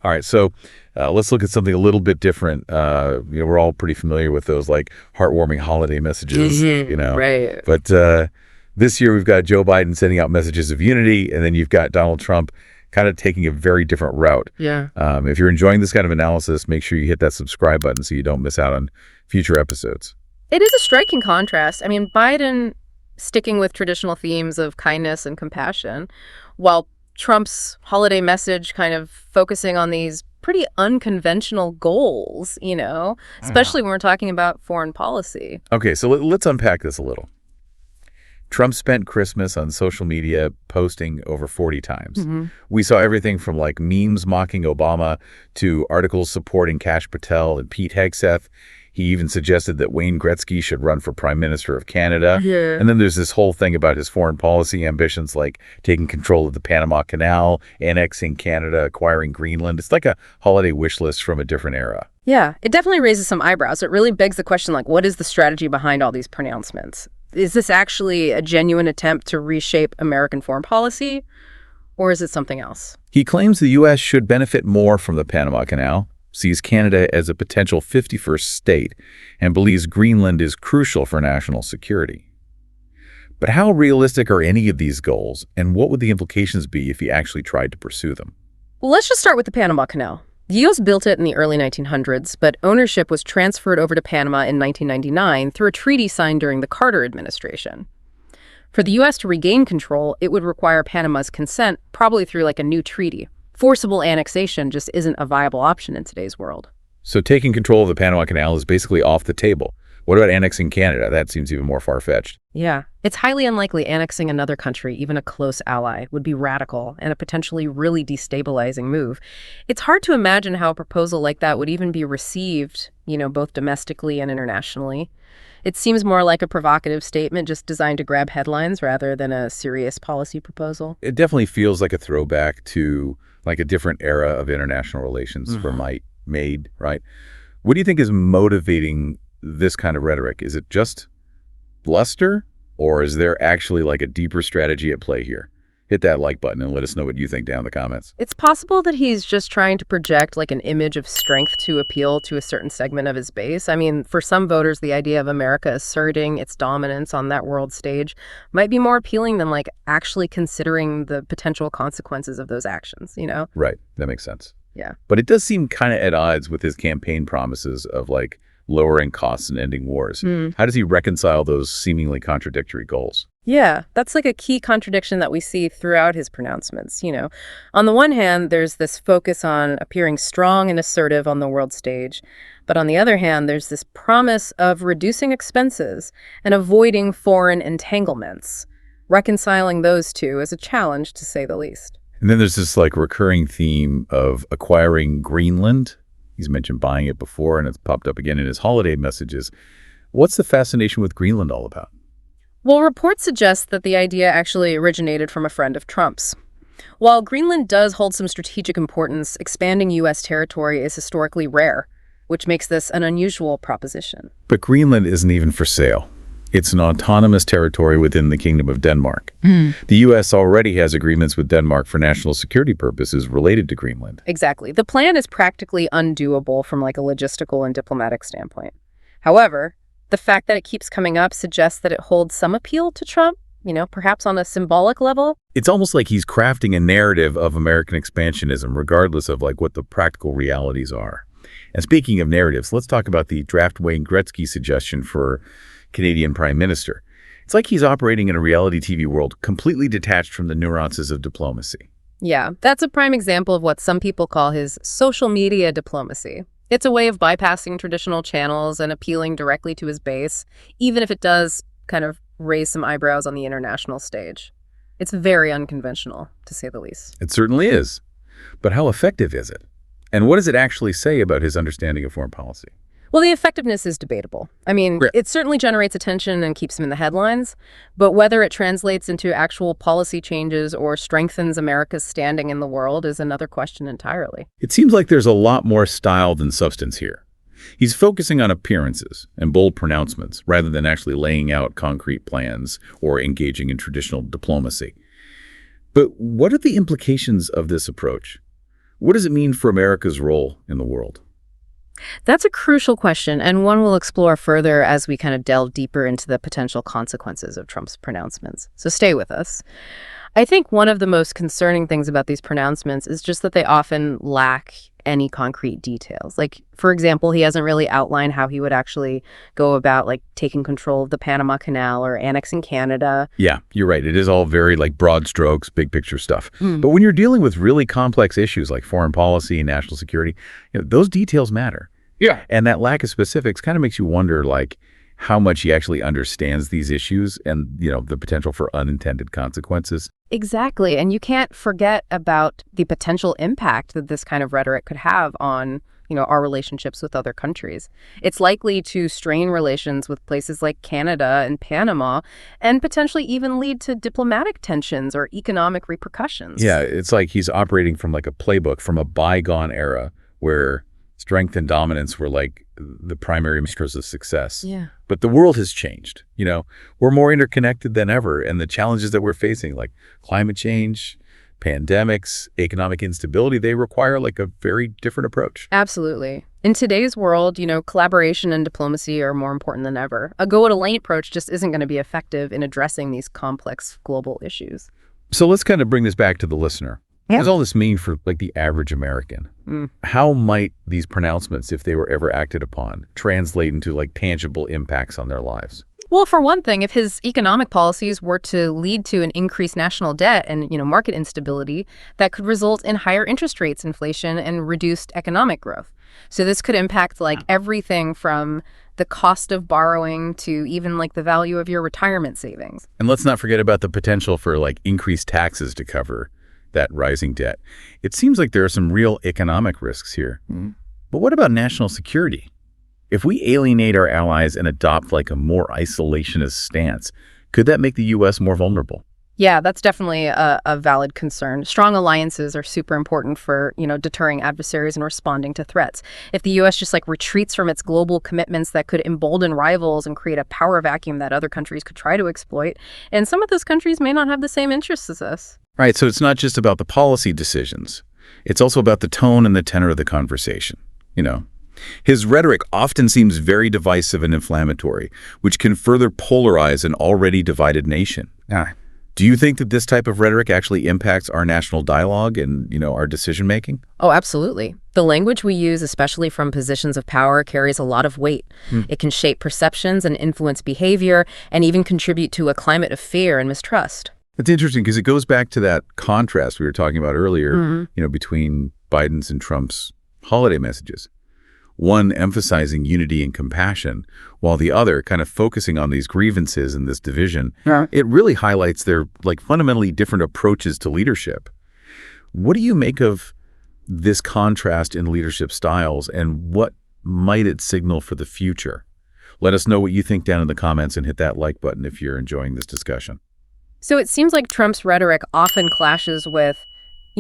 All right, so let's look at something a little bit different. We're all pretty familiar with those like heartwarming holiday messages, Right. But this year we've got Joe Biden sending out messages of unity, and then you've got Donald Trump kind of taking a very different route. Yeah. If you're enjoying this kind of analysis, make sure you hit that subscribe button so you don't miss out on future episodes. It is a striking contrast. I mean, Biden sticking with traditional themes of kindness and compassion, while Trump's holiday message kind of focusing on these pretty unconventional goals, especially when we're talking about foreign policy. Okay, so let's unpack this a little. Trump spent Christmas on social media posting over 40 times. We saw everything from like memes mocking Obama to articles supporting Kash Patel and Pete Hegseth. He even suggested that Wayne Gretzky should run for Prime Minister of Canada. Yeah. And then there's this whole thing about his foreign policy ambitions, like taking control of the Panama Canal, annexing Canada, acquiring Greenland. It's like a holiday wish list from a different era. Yeah, it definitely raises some eyebrows. It really begs the question, like, what is the strategy behind all these pronouncements? Is this actually a genuine attempt to reshape American foreign policy, or is it something else? He claims the U.S. should benefit more from the Panama Canal, sees Canada as a potential 51st state, and believes Greenland is crucial for national security. But how realistic are any of these goals, and what would the implications be if he actually tried to pursue them? Well, let's just start with the Panama Canal. The U.S. built it in the early 1900s, but ownership was transferred over to Panama in 1999 through a treaty signed during the Carter administration. For the U.S. to regain control, it would require Panama's consent, probably through like a new treaty. Forcible annexation just isn't a viable option in today's world. So taking control of the Panama Canal is basically off the table. What about annexing Canada? That seems even more far-fetched. Yeah, it's highly unlikely annexing another country, even a close ally, would be radical and a potentially really destabilizing move. It's hard to imagine how a proposal like that would even be received, both domestically and internationally. It seems more like a provocative statement just designed to grab headlines rather than a serious policy proposal. It definitely feels like a throwback to like a different era of international relations for might made, right? What do you think is motivating this kind of rhetoric? Is it just bluster, or is there actually like a deeper strategy at play here? Hit that like button and let us know what you think down in the comments. It's possible that he's just trying to project like an image of strength to appeal to a certain segment of his base. I mean, for some voters, the idea of America asserting its dominance on that world stage might be more appealing than like actually considering the potential consequences of those actions, Right. That makes sense. Yeah. But it does seem kind of at odds with his campaign promises of like lowering costs and ending wars. How does he reconcile those seemingly contradictory goals? Yeah, that's like a key contradiction that we see throughout his pronouncements. On the one hand, there's this focus on appearing strong and assertive on the world stage. But on the other hand, there's this promise of reducing expenses and avoiding foreign entanglements. Reconciling those two is a challenge, to say the least. And then there's this like recurring theme of acquiring Greenland. He's mentioned buying it before, and it's popped up again in his holiday messages. What's the fascination with Greenland all about? Well, reports suggest that the idea actually originated from a friend of Trump's. While Greenland does hold some strategic importance, expanding U.S. territory is historically rare, which makes this an unusual proposition. But Greenland isn't even for sale. It's an autonomous territory within the Kingdom of Denmark. The U.S. already has agreements with Denmark for national security purposes related to Greenland. Exactly. The plan is practically undoable from like a logistical and diplomatic standpoint. However, the fact that it keeps coming up suggests that it holds some appeal to Trump, perhaps on a symbolic level. It's almost like he's crafting a narrative of American expansionism, regardless of like what the practical realities are. And speaking of narratives, let's talk about the draft Wayne Gretzky suggestion for Canadian Prime Minister. It's like he's operating in a reality TV world completely detached from the nuances of diplomacy. Yeah, that's a prime example of what some people call his social media diplomacy. It's a way of bypassing traditional channels and appealing directly to his base, even if it does kind of raise some eyebrows on the international stage. It's very unconventional, to say the least. It certainly is. But how effective is it? And what does it actually say about his understanding of foreign policy? Well, the effectiveness is debatable. I mean, Yeah. it certainly generates attention and keeps him in the headlines, but whether it translates into actual policy changes or strengthens America's standing in the world is another question entirely. It seems like there's a lot more style than substance here. He's focusing on appearances and bold pronouncements rather than actually laying out concrete plans or engaging in traditional diplomacy. But what are the implications of this approach? What does it mean for America's role in the world? That's a crucial question, and one we'll explore further as we kind of delve deeper into the potential consequences of Trump's pronouncements. So stay with us. I think one of the most concerning things about these pronouncements is just that they often lack any concrete details. Like, for example, he hasn't really outlined how he would actually go about, like, taking control of the Panama Canal or annexing Canada. Yeah, you're right. It is all very like broad strokes, big picture stuff. Mm. But when you're dealing with really complex issues like foreign policy and national security, those details matter. Yeah. And that lack of specifics kind of makes you wonder, like, how much he actually understands these issues and, the potential for unintended consequences. Exactly. And you can't forget about the potential impact that this kind of rhetoric could have on, our relationships with other countries. It's likely to strain relations with places like Canada and Panama and potentially even lead to diplomatic tensions or economic repercussions. Yeah, it's like he's operating from like a playbook from a bygone era where strength and dominance were like the primary measures of success. Yeah. But the world has changed. We're more interconnected than ever. And the challenges that we're facing, like climate change, pandemics, economic instability, they require like a very different approach. Absolutely. In today's world, collaboration and diplomacy are more important than ever. A go-it-alone approach just isn't going to be effective in addressing these complex global issues. So let's kind of bring this back to the listener. Yeah. What does all this mean for like the average American? How might these pronouncements, if they were ever acted upon, translate into like tangible impacts on their lives? Well, for one thing, if his economic policies were to lead to an increased national debt and, market instability, that could result in higher interest rates, inflation, and reduced economic growth. So this could impact like everything from the cost of borrowing to even like the value of your retirement savings. And let's not forget about the potential for like increased taxes to cover that rising debt. It seems like there are some real economic risks here. But what about national security? If we alienate our allies and adopt like a more isolationist stance, could that make the U.S. more vulnerable? Yeah, that's definitely a valid concern. Strong alliances are super important for, deterring adversaries and responding to threats. If the U.S. just like retreats from its global commitments, that could embolden rivals and create a power vacuum that other countries could try to exploit. And some of those countries may not have the same interests as us. Right, so it's not just about the policy decisions. It's also about the tone and the tenor of the conversation. His rhetoric often seems very divisive and inflammatory, which can further polarize an already divided nation. Do you think that this type of rhetoric actually impacts our national dialogue and, our decision-making? Oh, absolutely. The language we use, especially from positions of power, carries a lot of weight. It can shape perceptions and influence behavior and even contribute to a climate of fear and mistrust. It's interesting because it goes back to that contrast we were talking about earlier, between Biden's and Trump's holiday messages. One emphasizing unity and compassion, while the other kind of focusing on these grievances and this division. It really highlights their like fundamentally different approaches to leadership. What do you make of this contrast in leadership styles, and what might it signal for the future? Let us know what you think down in the comments and hit that like button if you're enjoying this discussion. So it seems like Trump's rhetoric often clashes with,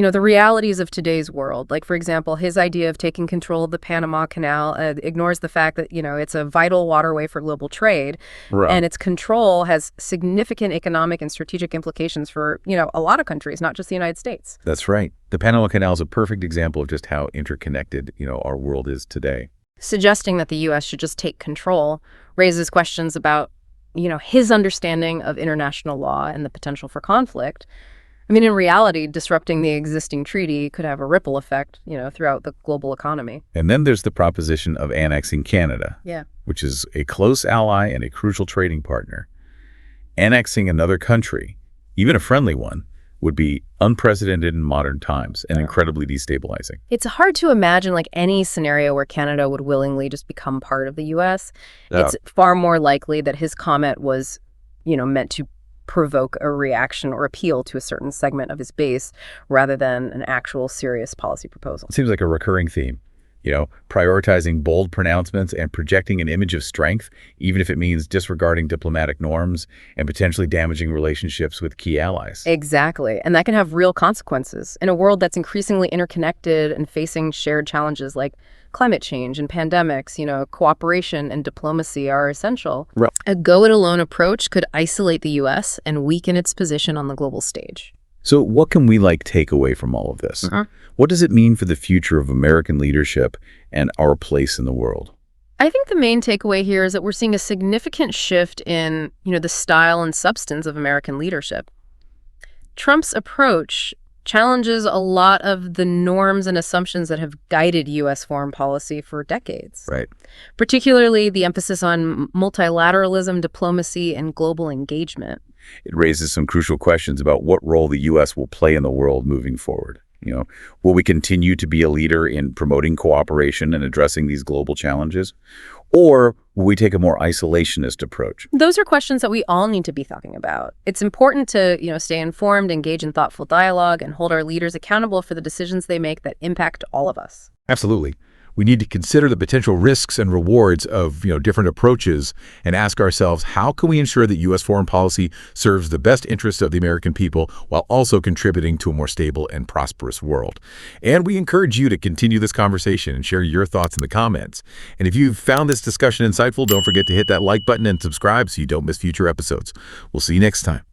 the realities of today's world. Like, for example, his idea of taking control of the Panama Canal ignores the fact that, it's a vital waterway for global trade. Right. And its control has significant economic and strategic implications for, a lot of countries, not just the United States. That's right. The Panama Canal is a perfect example of just how interconnected, our world is today. Suggesting that the U.S. should just take control raises questions about, his understanding of international law and the potential for conflict. I mean, in reality, disrupting the existing treaty could have a ripple effect, throughout the global economy. And then there's the proposition of annexing Canada, Yeah. which is a close ally and a crucial trading partner. Annexing another country, even a friendly one, would be unprecedented in modern times and incredibly destabilizing. It's hard to imagine like any scenario where Canada would willingly just become part of the U.S. It's far more likely that his comment was, meant to provoke a reaction or appeal to a certain segment of his base rather than an actual serious policy proposal. It seems like a recurring theme, prioritizing bold pronouncements and projecting an image of strength, even if it means disregarding diplomatic norms and potentially damaging relationships with key allies. Exactly. And that can have real consequences. In a world that's increasingly interconnected and facing shared challenges like climate change and pandemics, cooperation and diplomacy are essential. A go-it-alone approach could isolate the U.S. and weaken its position on the global stage. So what can we take away from all of this? What does it mean for the future of American leadership and our place in the world? I think the main takeaway here is that we're seeing a significant shift in, the style and substance of American leadership. Trump's approach challenges a lot of the norms and assumptions that have guided U.S. foreign policy for decades. Right. Particularly the emphasis on multilateralism, diplomacy, and global engagement. It raises some crucial questions about what role the U.S. will play in the world moving forward. Will we continue to be a leader in promoting cooperation and addressing these global challenges? Or will we take a more isolationist approach? Those are questions that we all need to be thinking about. It's important to, stay informed, engage in thoughtful dialogue, and hold our leaders accountable for the decisions they make that impact all of us. Absolutely. We need to consider the potential risks and rewards of, different approaches and ask ourselves, how can we ensure that U.S. foreign policy serves the best interests of the American people while also contributing to a more stable and prosperous world? And we encourage you to continue this conversation and share your thoughts in the comments. And if you've found this discussion insightful, don't forget to hit that like button and subscribe so you don't miss future episodes. We'll see you next time.